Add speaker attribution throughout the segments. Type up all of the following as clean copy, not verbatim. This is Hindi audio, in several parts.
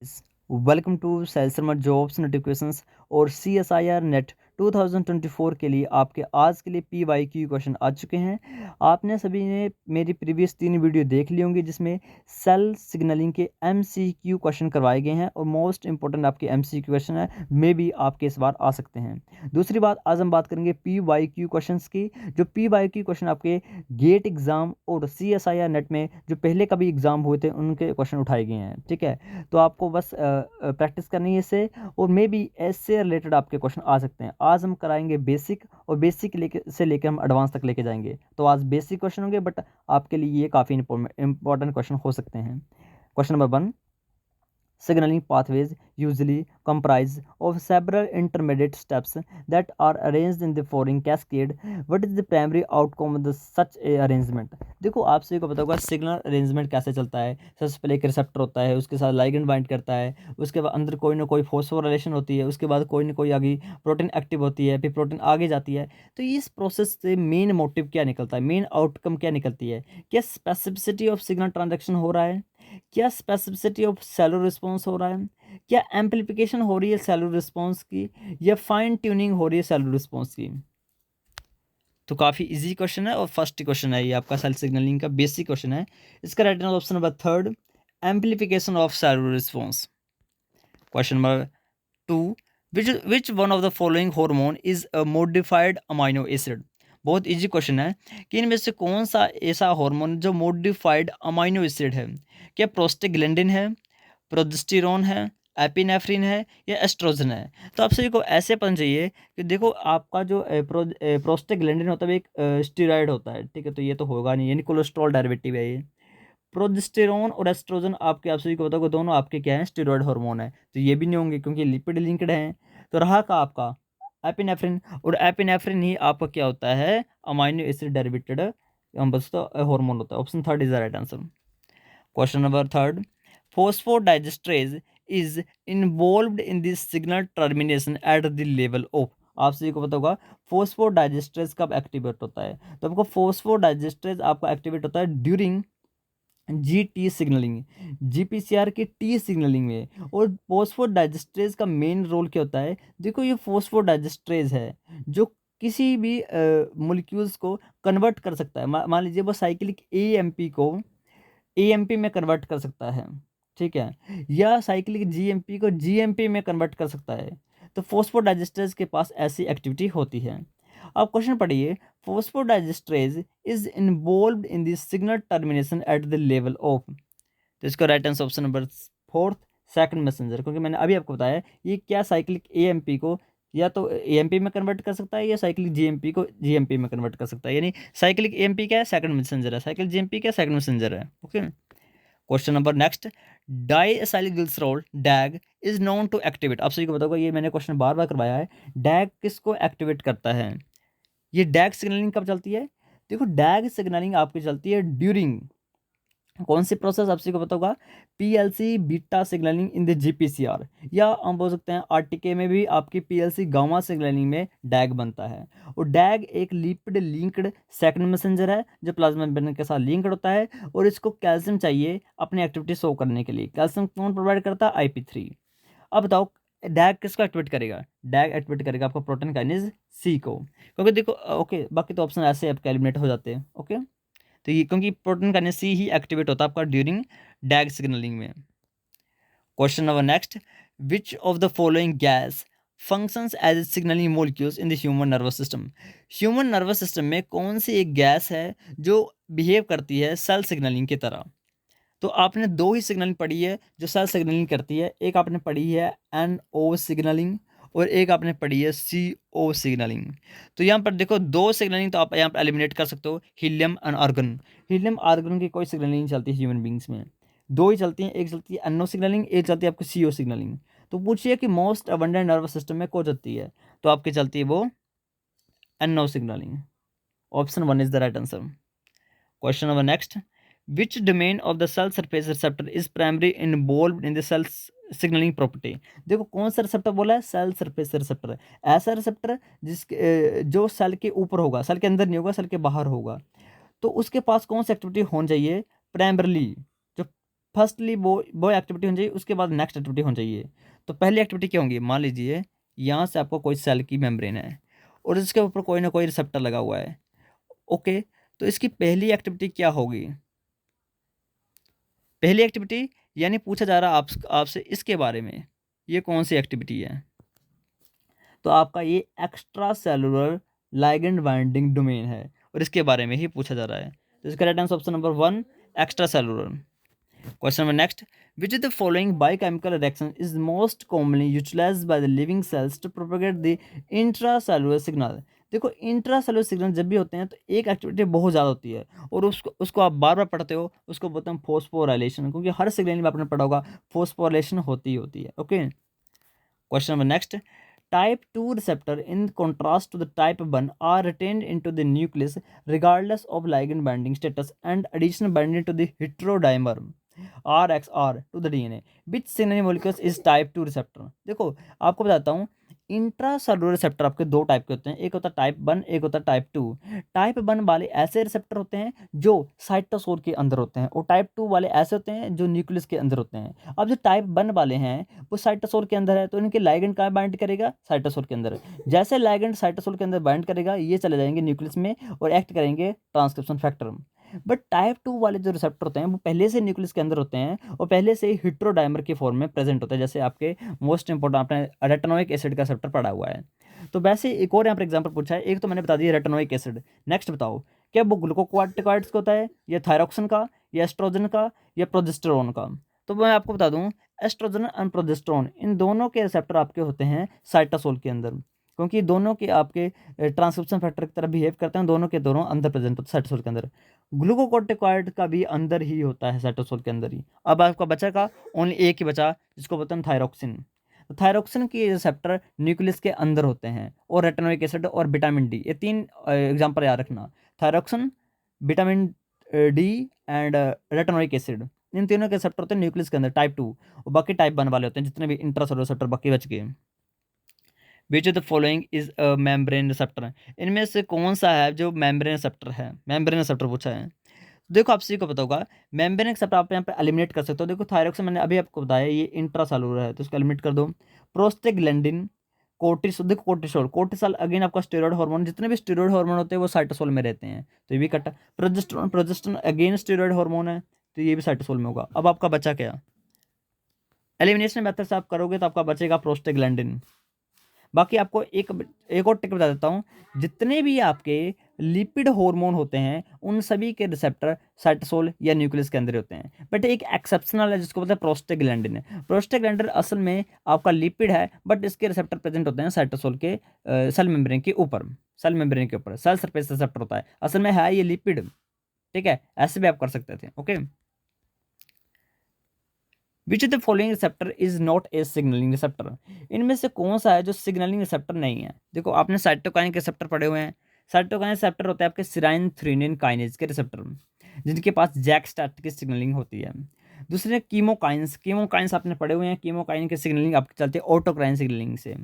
Speaker 1: वेलकम टू सैलसरमर जॉब्स नोटिफिकेशंस और CSIR नेट 2024 के लिए आपके आज के लिए PYQ क्वेश्चन आ चुके हैं। आपने सभी ने मेरी प्रीवियस 3 वीडियो देख ली होंगी जिसमें सेल सिग्नलिंग के MCQ क्वेश्चन करवाए गए हैं और मोस्ट इंपॉर्टेंट आपके MCQ क्वेश्चन है, मे भी आपके इस बार आ सकते हैं। दूसरी बात, आज हम बात करेंगे PYQ क्वेश्चंस की। जो PYQ क्वेश्चन आपके गेट एग्जाम और CSIR नेट में जो पहले कभी एग्जाम हुए थे उनके क्वेश्चन उठाए गए हैं। ठीक है, तो आपको बस प्रैक्टिस करनी है इससे, और मे बी इससे रिलेटेड आपके क्वेश्चन आ सकते हैं। आज हम कराएंगे बेसिक, और बेसिक से लेकर हम एडवांस तक लेके जाएंगे। तो आज बेसिक क्वेश्चन होंगे, बट आपके लिए ये काफ़ी इंपॉर्टेंट क्वेश्चन हो सकते हैं। Question number 1, signaling pathways usually comprise of several intermediate steps that are arranged in the following cascade. What is the primary outcome of such a arrangement? देखो, आप सभी को पता होगा सिग्नल अरेंजमेंट कैसे चलता है। सबसे पहले एक रिसेप्टर होता है, उसके साथ लाइगेंड बाइंड करता है, उसके बाद अंदर कोई ना कोई फॉस्फोराइलेशन होती है, उसके बाद कोई ना कोई आगे प्रोटीन एक्टिव होती है, फिर प्रोटीन आगे जाती है। तो इस प्रोसेस से मेन मोटिव क्या निकलता है, मेन आउटकम क्या निकलती है? क्या स्पेसिफिसिटी ऑफ सिग्नल ट्रांजेक्शन हो रहा है? क्या स्पेसिफिसिटी ऑफ सेलुलर रिस्पॉन्स हो रहा है? क्या एम्पलीफिकेशन हो रही है सेलुलर रिस्पॉन्स की, या फाइन ट्यूनिंग हो रही है सेलुलर रिस्पॉन्स की? तो काफ़ी इजी क्वेश्चन है और फर्स्ट क्वेश्चन है ये आपका सेल सिग्नलिंग का बेसिक क्वेश्चन है। इसका right answer option number 3, amplification of cellular response. Question number 2, which one of the following hormone is a modified amino acid? बहुत इजी क्वेश्चन है कि इनमें से कौन सा ऐसा हार्मोन जो मॉडिफाइड अमाइनो एसिड है? क्या प्रोस्टाग्लैंडिन है, प्रोजेस्टेरोन है, एपिनेफ्रिन है, या एस्ट्रोजन है? तो आप सभी को ऐसे पता चाहिए कि देखो, आपका जो प्रोस्टाग्लैंडिन होता है वो एक स्टेरॉइड होता है। ठीक है, तो ये तो होगा नहीं, यानी कोलेस्ट्रॉल डेरिवेटिव है ये। प्रोजेस्टेरोन और एस्ट्रोजन आपके, आप सभी को बताओगे, दोनों आपके क्या हैं, स्टेरॉइड हार्मोन है। तो ये भी नहीं होंगे क्योंकि लिपिड लिंक्ड हैं। तो रहा का आपका एपिनेफ्रिन, और एपिनेफ्रिन ही आपका क्या होता है, अमाइनो एसिड डेरिवेटेड हम बस तो हार्मोन होता है। Option 3 is the right answer. Question number 3, phosphodiesterase is involved in the signal termination at the level of। आप सभी को पता होगा फोस्फोडाइजेस्ट्रेज कब एक्टिवेट होता है? तो आपको फोस्फोडाइजेस्ट्रेज आपका एक्टिवेट होता है ड्यूरिंग GT सिग्नलिंग, GPCR की T सिग्नलिंग में। और फोस्फोडाइजेस्ट्रेज का मेन रोल क्या होता है? देखो, ये फोस्फोडाइजेस्ट्रेज है जो किसी भी मोलिक्यूल्स को कन्वर्ट कर सकता है। मान लीजिए वो साइक्लिक AMP को AMP में कन्वर्ट कर सकता है, ठीक है, या साइक्लिक GMP को GMP में कन्वर्ट कर सकता है। तो फोस्फोडाइजेस्ट्रेज के पास ऐसी एक्टिविटी होती है। अब क्वेश्चन पढ़िए, phosphodiesterase is involved in the signal termination at the level of. तो इसका right answer option number 4, second messenger, क्योंकि मैंने अभी आपको बताया ये क्या साइक्लिक AMP को या तो AMP में कन्वर्ट कर सकता है, या साइक्लिक GMP को GMP में कन्वर्ट कर सकता है। यानी साइक्लिक AMP क्या है, सेकंड मैसेंजर है, साइक्लिक GMP क्या है, सेकंड मैसेंजर है। Okay, question number next, diacylglycerol DAG is known to activate. आप सभी को बताओगे, ये मैंने क्वेश्चन बार बार करवाया है। डैग किसको एक्टिवेट करता है? ये डैग सिग्नलिंग कब चलती है? देखो, डैग सिग्नलिंग आपकी चलती है ड्यूरिंग कौन सी प्रोसेस? आप सभी को पता होगा, PLC beta signalling in the GPCR, या हम बोल सकते हैं RTK में भी आपकी PLC गामा सिग्नलिंग में डैग बनता है। और डैग एक लिपिड लिंक्ड सेकंड मैसेंजर है जो प्लाज्मा मेम्ब्रेन के साथ लिंक्ड होता है, और इसको कैल्शियम चाहिए अपनी एक्टिविटी शो करने के लिए। कैल्शियम कौन प्रोवाइड करता है? IP3। अब बताओ, डैग किसको एक्टिवेट करेगा? डैग एक्टिवेट करेगा आपका प्रोटीन काइनेज C को, क्योंकि देखो ओके, बाकी तो ऑप्शन ऐसे आपके एलिमिनेट हो जाते हैं। ओके, तो ये क्योंकि प्रोटीन काइनेज C ही एक्टिवेट होता है आपका ड्यूरिंग डैग सिग्नलिंग में। Question number next, which of the following gas functions as signalling molecules in the human nervous system? Human nervous system में कौन सी एक गैस है जो बिहेव करती है सेल सिग्नलिंग की तरह? तो आपने दो ही सिग्नलिंग पढ़ी है जो सेल सिग्नलिंग करती है। एक आपने पढ़ी है NO सिग्नलिंग, और एक आपने पढ़ी है CO सिग्नलिंग। तो यहाँ पर देखो, दो सिग्नलिंग तो आप यहाँ पर एलिमिनेट कर सकते हो, helium and argon. Helium argon की कोई सिग्नलिंग नहीं चलती ह्यूमन बींग्स में, दो ही चलती हैं। एक चलती है NO सिग्नलिंग, एक चलती है आपकी CO सिग्नलिंग। तो पूछिए कि मोस्ट अबंडेंट नर्वस सिस्टम में कौन चलती है? तो आपकी चलती है वो NO signalling. Option 1 is the right answer. Question number next, which domain of the cell surface receptor is primarily involved in the cell signaling property? देखो, कौन सा रिसेप्टर बोला है? Cell surface receptor. ऐसा रिसेप्टर जिसके जो सेल के ऊपर होगा, सेल के अंदर नहीं होगा, सेल के बाहर होगा। तो उसके पास कौन सी एक्टिविटी होनी चाहिए? प्राइमरली जो फर्स्टली वो एक्टिविटी होनी चाहिए, उसके बाद नेक्स्ट एक्टिविटी होनी चाहिए। तो पहली एक्टिविटी क्या होंगी, मान लीजिए यहाँ से आपको कोई सेल की मेम्ब्रेन है और इसके ऊपर कोई ना कोई रिसेप्टर लगा हुआ है। ओके, तो इसकी पहली एक्टिविटी क्या होगी, पहली एक्टिविटी यानी पूछा जा रहा आपसे इसके बारे में, ये कौन सी एक्टिविटी है, तो आपका ये extra cellular ligand binding domain है और इसके बारे में ही पूछा जा रहा है। तो इसका right answer option number 1 extra cellular. Question number next. Which of the following biochemical reaction is most commonly utilized by the living cells to propagate the intracellular signal? देखो इंट्रासेलुलर सिग्नल जब भी होते हैं तो एक एक्टिविटी बहुत ज़्यादा होती है और उसको आप बार बार पढ़ते हो, उसको बोलते हैं फोस्फोराइलेशन, क्योंकि हर सिग्नल में आपने पढ़ा होगा फोस्फोराइलेशन होती ही होती है। Okay, question number next. Type 2 receptor, in contrast to the type 1, are retained into the nucleus regardless of ligand binding status and additional binding to the heterodimer RXR to the DNA. Which signaling molecules is type 2 receptor? देखो आपको बताता हूँ, इंट्रासेलुलर रिसेप्टर आपके दो टाइप के होते हैं, एक होता है टाइप 1, एक होता है टाइप 2। टाइप 1 वाले ऐसे रिसेप्टर होते हैं जो साइटोसोल के अंदर होते हैं और टाइप 2 वाले ऐसे होते हैं जो न्यूक्लियस के अंदर होते हैं। अब जो टाइप 1 वाले हैं वो साइटोसोल के अंदर है, तो इनके लाइगेंड कहाँ बाइंड करेगा, साइटोसोल के अंदर। जैसे लाइगेंड साइटोसोल के अंदर बाइंड करेगा, ये चले जाएंगे न्यूक्लियस में और एक्ट करेंगे ट्रांसक्रिप्शन फैक्टर। बट टाइप 2 वाले जो रिसेप्टर होते हैं वो पहले से न्यूक्लियस के अंदर होते हैं और पहले से हेटेरोडाइमर की फॉर्म में प्रेजेंट होता है। जैसे आपके मोस्ट इंपॉर्टेंट आपने रेटिनोइक एसिड का रिसेप्टर पढ़ा हुआ है। तो वैसे एक और यहाँ पर एग्जाम्पल पूछा है, एक तो मैंने बता दिया रेटिनोइक एसिड, नेक्स्ट बताओ क्या वो ग्लूकोकॉर्टिकॉइड्स का होता है, या थायरोक्सिन का, या एस्ट्रोजन का, या प्रोजेस्टेरोन का। तो मैं आपको बता दूं, एस्ट्रोजन एंड प्रोजेस्टेरोन इन दोनों के रिसेप्टर आपके होते हैं साइटोसोल के अंदर, क्योंकि दोनों के आपके ट्रांसक्रिप्शन फैक्टर की तरह बिहेव करते हैं, दोनों के दोनों अंदर प्रेजेंट होते हैं साइटोसोल के अंदर। ग्लूकोकॉर्टिकॉइड का भी अंदर ही होता है साइटोसोल के अंदर ही। अब आपका बचा का ओनली एक ही बचा, जिसको बोलते हैं थायरोक्सिन। तो थायरोक्सिन के रिसेप्टर न्यूक्लियस के अंदर होते हैं और रेटिनोइक एसिड और विटामिन डी, ये तीन एग्जाम्पल याद रखना, thyroxine, vitamin D and retinoic acid, इन तीनों के रिसेप्टर होते हैं न्यूक्लियस के अंदर टाइप 2, और बाकी टाइप 1 वाले होते हैं जितने भी इंट्रासेलुलर रिसेप्टर बाकी बच गए। विच of the following is a membrane receptor, इनमें से कौन सा है जो मेम्ब्रेन रिसेप्टर है, मेम्ब्रेन रिसेप्टर पूछा है। देखो आप सभी को पता होगा मेम्ब्रेन रिसेप्टर आप यहाँ पे एलिमिनेट कर सकते हो। देखो थायरोक्सिन मैंने अभी आपको बताया ये इंट्रासेलुलर है, तो इसको एलिमिनेट कर दो। प्रोस्टेग्लैंडिन, कोर्टिसोल, देखो कोर्टिसोल, कोर्टिसोल अगेन आपका स्टेरॉइड हार्मोन, जितने भी स्टेरॉइड हार्मोन होते हैं वो साइटोसोल में रहते हैं, तो ये भी कटा। Progesterone, progesterone again steroid hormone है, तो ये भी साइटोसोल में होगा। अब आपका बचा क्या, एलिमिनेशन मेथड से आप करोगे तो आपका बचेगा प्रोस्टेग्लैंडिन। बाकी आपको एक और टिक बता देता हूँ, जितने भी आपके लिपिड हार्मोन होते हैं उन सभी के रिसेप्टर साइटोसोल या न्यूक्लियस के अंदर होते हैं, बट एक एक्सेप्शनल है जिसको बोलते हैं प्रोस्टेग्लैंडिन है। प्रोस्टेग्लैंडिन असल में आपका लिपिड है, बट इसके रिसेप्टर प्रेजेंट होते हैं साइटोसोल के सेल मेम्ब्रेन के ऊपर, सेल मेम्ब्रेन के ऊपर सेल सरफेस रिसेप्टर होता है, असल में है ये लिपिड। ठीक है, ऐसे भी आप कर सकते थे। Okay, which of the following receptor is not a signalling receptor, इनमें से कौन सा है जो सिग्नलिंग रिसेप्टर नहीं है। देखो आपने साइटोकाइन के रिसेप्टर पढ़े हुए हैं, साइटोकाइन रिसेप्टर होते हैं आपके सिराइन थ्रीनिन काइनेज के रिसेप्टर, जिनके पास जैक स्टार्ट की सिग्नलिंग होती है। दूसरे कीमोकाइंस, कीमोकाइंस आपने पढ़े हुए हैं, कीमोकाइन की सिग्नलिंग आपकी चलती है ऑटोक्राइन सिग्नलिंग से।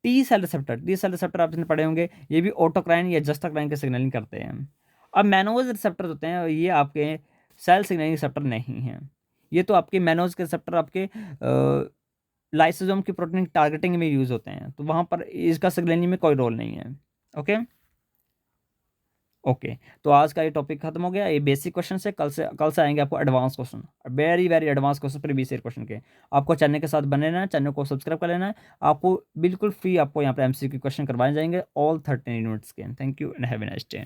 Speaker 1: T cell receptor, T cell receptor आपने पढ़े होंगे, ये भी ऑटोक्राइन या जस्टाक्राइन की सिग्नलिंग करते हैं। अब मैनोज रिसेप्टर होते हैं, ये आपके सेल सिग्नलिंग रिसेप्टर नहीं हैं, ये तो आपके मैनोज के रिसेप्टर आपके लाइसोसोम की प्रोटीन टारगेटिंग में यूज होते हैं, तो वहाँ पर इसका सिग्नलिंग में कोई रोल नहीं है। ओके ओके, तो आज का ये टॉपिक खत्म हो गया, ये बेसिक क्वेश्चन से। कल से आएंगे आपको advance question, very very advance question, previous year question के। आपको चैनल के साथ बने रहना है, चैनल को सब्सक्राइब कर लेना है, आपको बिल्कुल फ्री आपको यहाँ पे एमसीक्यू क्वेश्चन करवाए जाएंगे ऑल 13 यूनिट्स के। Thank you and have a nice day.